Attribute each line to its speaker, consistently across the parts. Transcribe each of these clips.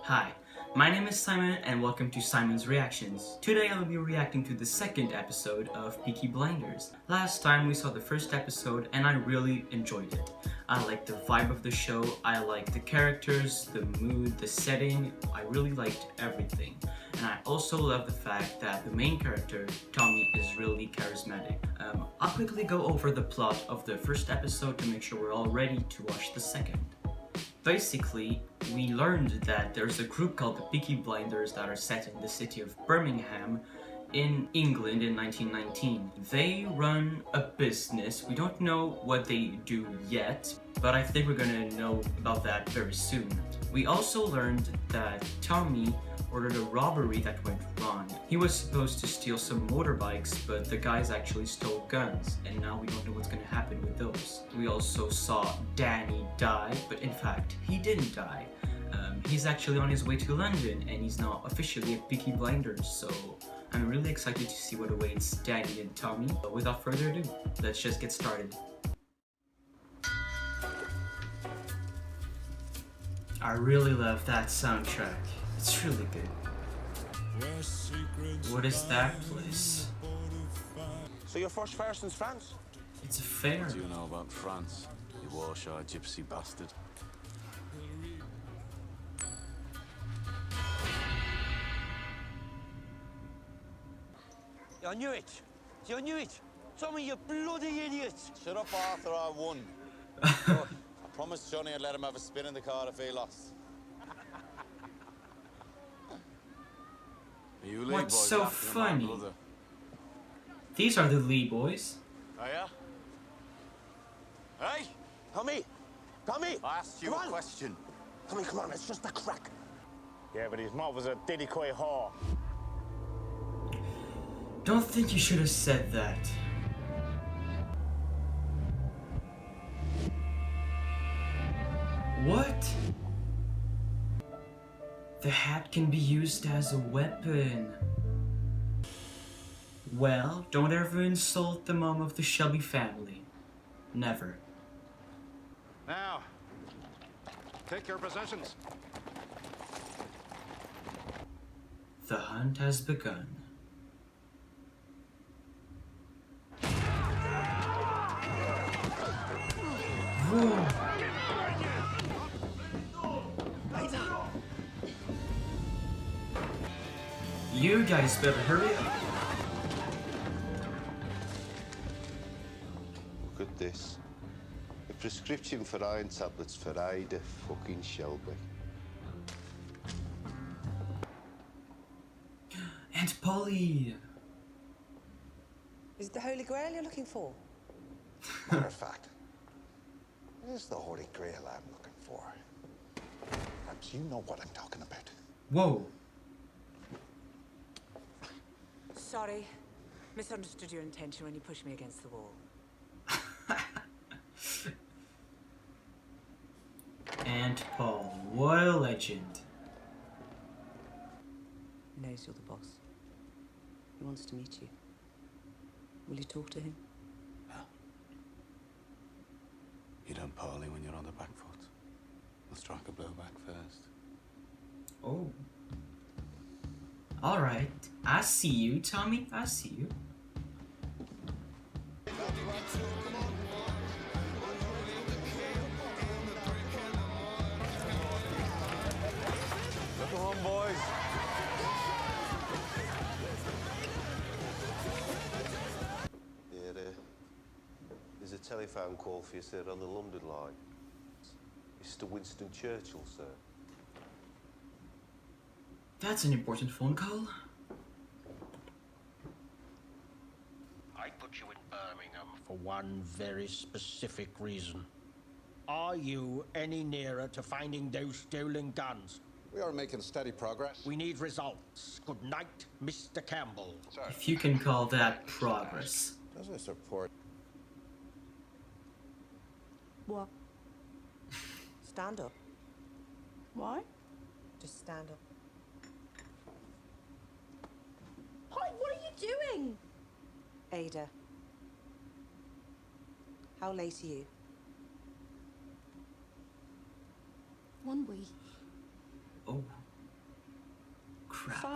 Speaker 1: Hi, my name is Simon and welcome to Simon's Reactions. Today I will be reacting to the second episode of Peaky Blinders. Last time we saw the first episode and I really enjoyed it. I liked the vibe of the show, I liked the characters, the mood, the setting, I really liked everything. And I also love the fact that the main character, Tommy, is really charismatic. I'll quickly go over the plot of the first episode to make sure we're all ready to watch the second. Basically, we learned that there's a group called the Peaky Blinders that are set in the city of Birmingham in England in 1919. They run a business. We don't know what they do yet, but I think we're gonna know about that very soon. We also learned that Tommy ordered a robbery that went wrong. He was supposed to steal some motorbikes, but the guys actually stole guns, and now we don't know what's gonna happen with those. We also saw Danny die, but in fact, he didn't die. He's actually on his way to London, and he's now officially at Peaky Blinders, so I'm really excited to see what awaits Danny and Tommy. But without further ado, let's just get started. I really love that soundtrack. It's really good. What is that place?
Speaker 2: So your first person's France?
Speaker 1: It's a fair.
Speaker 3: What do you know about France, you Warsaw gypsy bastard?
Speaker 2: I knew it. You knew it. Tommy, you bloody idiot.
Speaker 4: Shut up, Arthur, I won. Look, I promised Johnny I'd let him have a spin in the car if he lost.
Speaker 3: Are you Lee
Speaker 1: What's
Speaker 3: boys
Speaker 1: so
Speaker 3: after my
Speaker 1: funny?
Speaker 3: brother?
Speaker 1: These are the Lee boys.
Speaker 4: Oh, yeah? Hey,
Speaker 2: Tommy! Tommy!
Speaker 4: I asked you
Speaker 2: Come
Speaker 4: a
Speaker 2: on.
Speaker 4: question.
Speaker 2: Tommy, come on, it's just a crack.
Speaker 4: Yeah, but his mouth was a diddy quay whore.
Speaker 1: Don't think you should have said that. What? The hat can be used as a weapon. Well, don't ever insult the mom of the Shelby family. Never.
Speaker 5: Now, take your possessions.
Speaker 1: The hunt has begun. Whoa. You guys better hurry up.
Speaker 6: Look at this. A prescription for iron tablets for Ida fucking Shelby.
Speaker 1: And Polly.
Speaker 7: Is it the Holy Grail you're looking for?
Speaker 8: Matter of fact, it is the Holy Grail I'm looking for. Perhaps you know what I'm talking about.
Speaker 1: Whoa.
Speaker 7: Sorry. Misunderstood your intention when you pushed me against the wall.
Speaker 1: And Paul, what a legend.
Speaker 7: He knows you're the boss. He wants to meet you. Will you talk to him?
Speaker 3: You don't parley when you're on the back foot. We'll strike a blow back first.
Speaker 1: Oh. Alright. I see you, Tommy. I see you.
Speaker 4: Come on, boys.
Speaker 6: There's a telephone call for you, sir, on the London line. Mr. Winston Churchill, sir.
Speaker 1: That's an important phone call.
Speaker 9: I put you in Birmingham for one very specific reason. Are you any nearer to finding those stolen guns?
Speaker 8: We are making steady progress.
Speaker 9: We need results. Good night, Mr. Campbell.
Speaker 1: If you can call that progress.
Speaker 8: Does this report?
Speaker 7: What? Stand up.
Speaker 10: Why?
Speaker 7: Just stand up.
Speaker 10: Hi, what are you doing?
Speaker 7: Ada. How late are you?
Speaker 10: 1 week.
Speaker 1: Oh.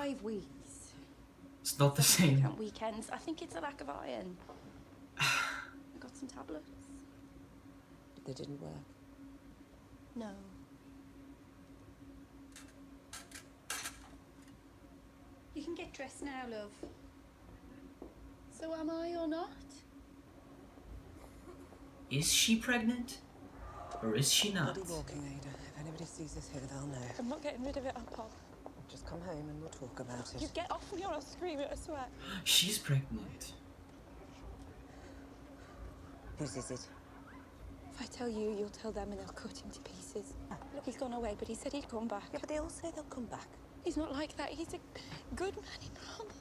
Speaker 10: 5 weeks.
Speaker 1: It's not the same.
Speaker 10: Count weekends. I think it's a lack of iron. I got some tablets.
Speaker 7: They didn't work.
Speaker 10: No. You can get dressed now, love. So am I or not?
Speaker 1: Is she pregnant? Or is she not?
Speaker 7: Bloody walking, Ada. If anybody sees us here, they'll know.
Speaker 10: I'm not getting rid of it, Pop.
Speaker 7: Just come home and we'll talk about it.
Speaker 10: You get off me or I'll scream it, I swear.
Speaker 1: She's pregnant.
Speaker 7: Whose is it?
Speaker 10: If I tell you, you'll tell them and they'll cut him to pieces. Look, he's gone away, but he said he'd come back.
Speaker 7: Yeah, but they all say they'll come back.
Speaker 10: He's not like that. He's a good man. He promised.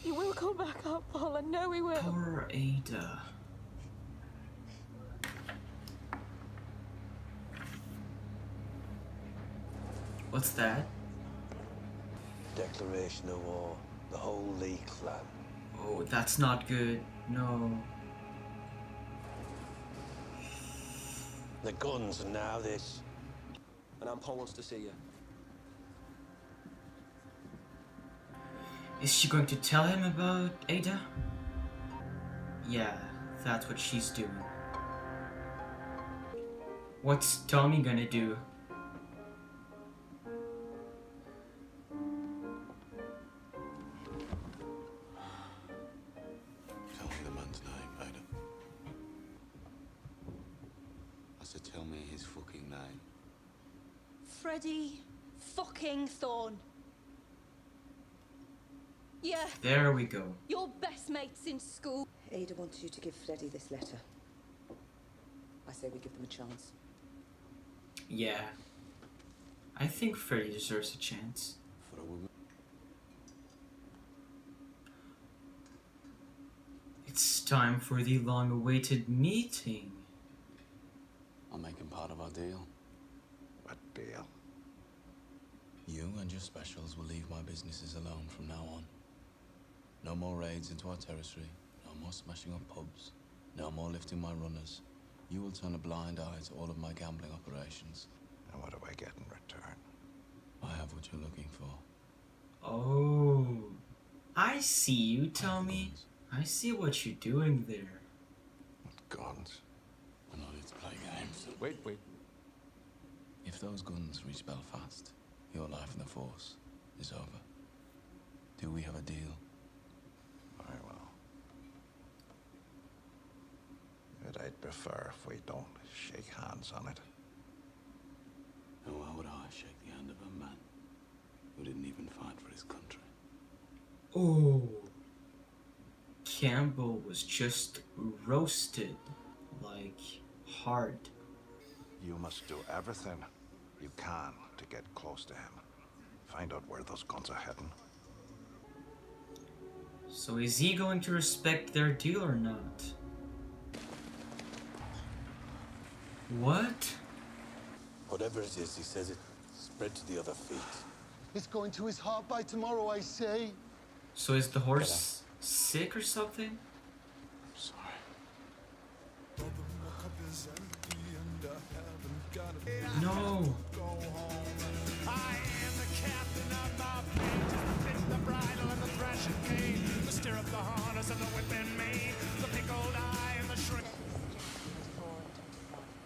Speaker 10: He will come back up, Paul. I know he will.
Speaker 1: Poor Ada. What's that?
Speaker 6: Declaration of war. The Holy Clan.
Speaker 1: Oh, that's not good. No.
Speaker 6: The guns and now this.
Speaker 2: And Paul wants to see you.
Speaker 1: Is she going to tell him about Ada? Yeah, that's what she's doing. What's Tommy gonna do?
Speaker 3: Tell me the man's name, Ada. I said, tell me his fucking name.
Speaker 10: Freddie fucking Thorne. Yeah,
Speaker 1: There we go.
Speaker 10: your best mates in school.
Speaker 7: Ada wants you to give Freddie this letter. I say we give them a chance.
Speaker 1: Yeah. I think Freddy deserves a chance.
Speaker 3: For a woman.
Speaker 1: It's time for the long-awaited meeting.
Speaker 3: I'll make him part of our deal.
Speaker 8: What deal?
Speaker 3: You and your specials will leave my businesses alone from now on. No more raids into our territory, no more smashing up pubs, no more lifting my runners. You will turn a blind eye to all of my gambling operations.
Speaker 8: And what do I get in return?
Speaker 3: I have what you're looking for.
Speaker 1: Oh. I see you, Tommy. I see what you're doing there.
Speaker 8: Guns.
Speaker 3: We're not here to play games.
Speaker 5: Wait.
Speaker 3: If those guns reach Belfast, your life in the Force is over. Do we have a deal?
Speaker 8: Very well. But I'd prefer if we don't shake hands on it.
Speaker 3: And why would I shake the hand of a man who didn't even fight for his country?
Speaker 1: Oh. Campbell was just roasted. Like, hard.
Speaker 8: You must do everything you can to get close to him. Find out where those guns are heading.
Speaker 1: So is he going to respect their deal or not? What?
Speaker 3: Whatever it is, he says it spread to the other feet.
Speaker 2: It's going to his heart by tomorrow, I say.
Speaker 1: So is the horse sick or something?
Speaker 3: Sorry.
Speaker 1: No.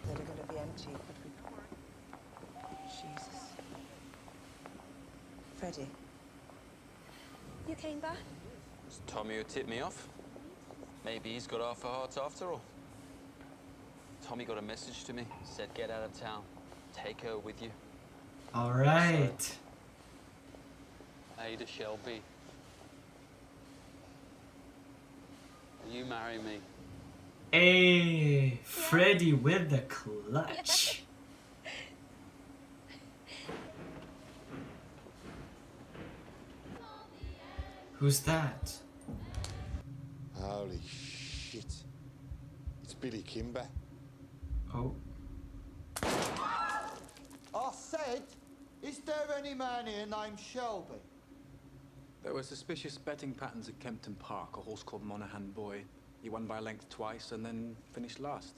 Speaker 7: They're going to be empty. Jesus. Freddie.
Speaker 10: You came back?
Speaker 11: It's Tommy who tipped me off. Maybe he's got half a heart after all. Tommy got a message to me. Said get out of town. Take her with you.
Speaker 1: Alright.
Speaker 11: Ada Shelby. Will you marry me?
Speaker 1: Hey, Freddy with the clutch. Who's that?
Speaker 4: Holy shit. It's Billy Kimber.
Speaker 1: Oh.
Speaker 2: I said, is there any man here named Shelby?
Speaker 12: There were suspicious betting patterns at Kempton Park, a horse called Monaghan Boy. He won by a length twice and then finished last,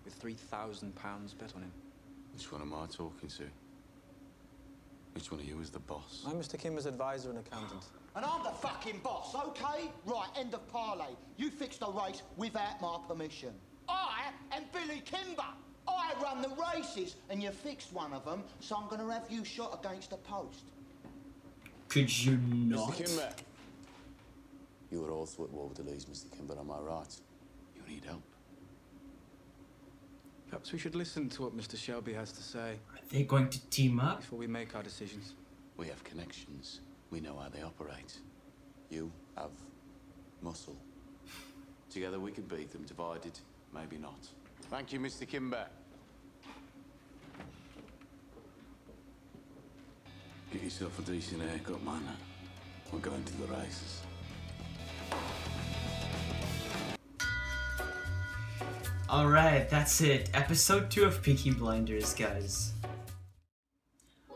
Speaker 12: with £3,000 bet on him.
Speaker 3: Which one am I talking to? Which one of you is the boss?
Speaker 12: I'm Mr. Kimber's advisor and accountant.
Speaker 2: And I'm the fucking boss, okay? Right, end of parley. You fixed the race without my permission. I am Billy Kimber. I run the races, and you fixed one of them, so I'm gonna have you shot against the post.
Speaker 1: Could you not?
Speaker 3: Mr. Kimber! You were also at war with the Lees, Mr. Kimber, am I right? You need help.
Speaker 12: Perhaps we should listen to what Mr. Shelby has to say.
Speaker 1: Are they going to team up?
Speaker 12: Before we make our decisions.
Speaker 3: We have connections. We know how they operate. You have muscle. Together we can beat them. Divided, maybe not. Thank you, Mr. Kimber. Get yourself a decent haircut, man. We're going to the races.
Speaker 1: Alright, that's it. Episode 2 of Peaky Blinders, guys.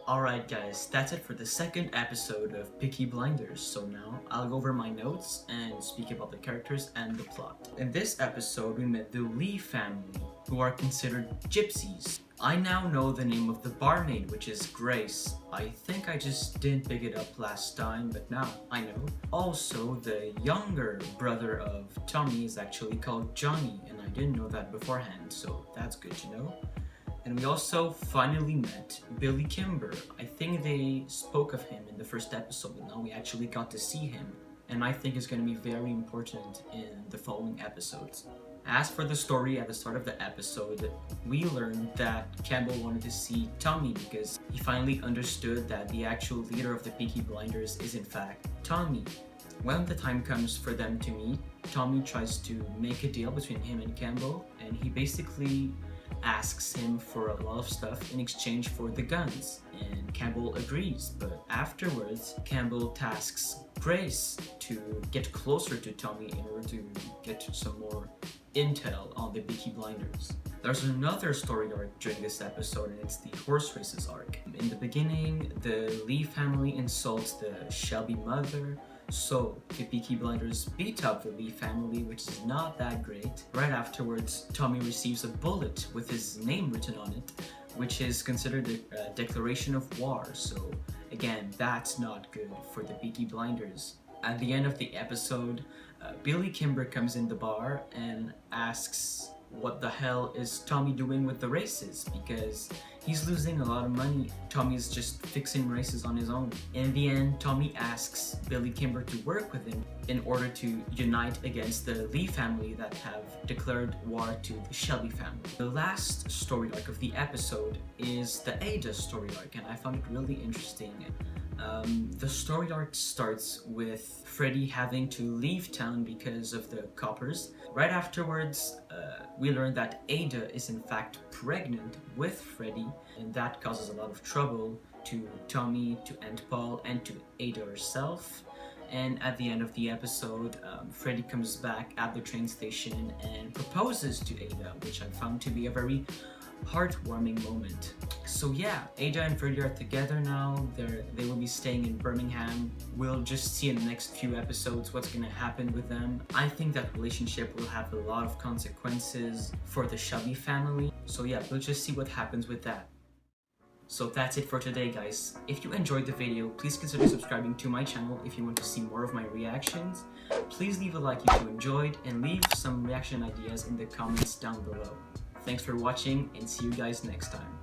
Speaker 1: Alright guys, that's it for the second episode of Peaky Blinders. So now, I'll go over my notes and speak about the characters and the plot. In this episode, we met the Lee family, who are considered gypsies. I now know the name of the barmaid, which is Grace. I think I just didn't pick it up last time, but now I know. Also, the younger brother of Tommy is actually called Johnny, and I didn't know that beforehand, so that's good to know. And we also finally met Billy Kimber. I think they spoke of him in the first episode, but now we actually got to see him. And I think it's going to be very important in the following episodes. As for the story at the start of the episode, we learned that Campbell wanted to see Tommy because he finally understood that the actual leader of the Peaky Blinders is in fact Tommy. When the time comes for them to meet, Tommy tries to make a deal between him and Campbell, and he basically asks him for a lot of stuff in exchange for the guns, and Campbell agrees. But afterwards, Campbell tasks Grace to get closer to Tommy in order to get some more intel on the Peaky Blinders. There's another story arc during this episode, and it's the horse races arc. In the beginning, the Lee family insults the Shelby mother, so the Peaky Blinders beat up the Lee family, which is not that great. Right afterwards, Tommy receives a bullet with his name written on it, which is considered a declaration of war, so again, that's not good for the Peaky Blinders. At the end of the episode, Billy Kimber comes in the bar and asks what the hell is Tommy doing with the races, because he's losing a lot of money. Tommy's just fixing races on his own. In the end, Tommy asks Billy Kimber to work with him in order to unite against the Lee family that have declared war to the Shelby family. The last story arc of the episode is the Ada story arc, and I found it really interesting. The story arc starts with Freddy having to leave town because of the coppers. Right afterwards, we learn that Ada is in fact pregnant with Freddy, and that causes a lot of trouble to Tommy, to Aunt Paul, and to Ada herself. And at the end of the episode, Freddy comes back at the train station and proposes to Ada, which I found to be a very heartwarming moment. So yeah, Ada and Freddy are together now. They will be staying in Birmingham. We'll just see in the next few episodes what's gonna happen with them. I think that relationship will have a lot of consequences for the Shelby family. So yeah, we'll just see what happens with that. So that's it for today, guys. If you enjoyed the video, please consider subscribing to my channel if you want to see more of my reactions. Please leave a like if you enjoyed, and leave some reaction ideas in the comments down below. Thanks for watching, and see you guys next time.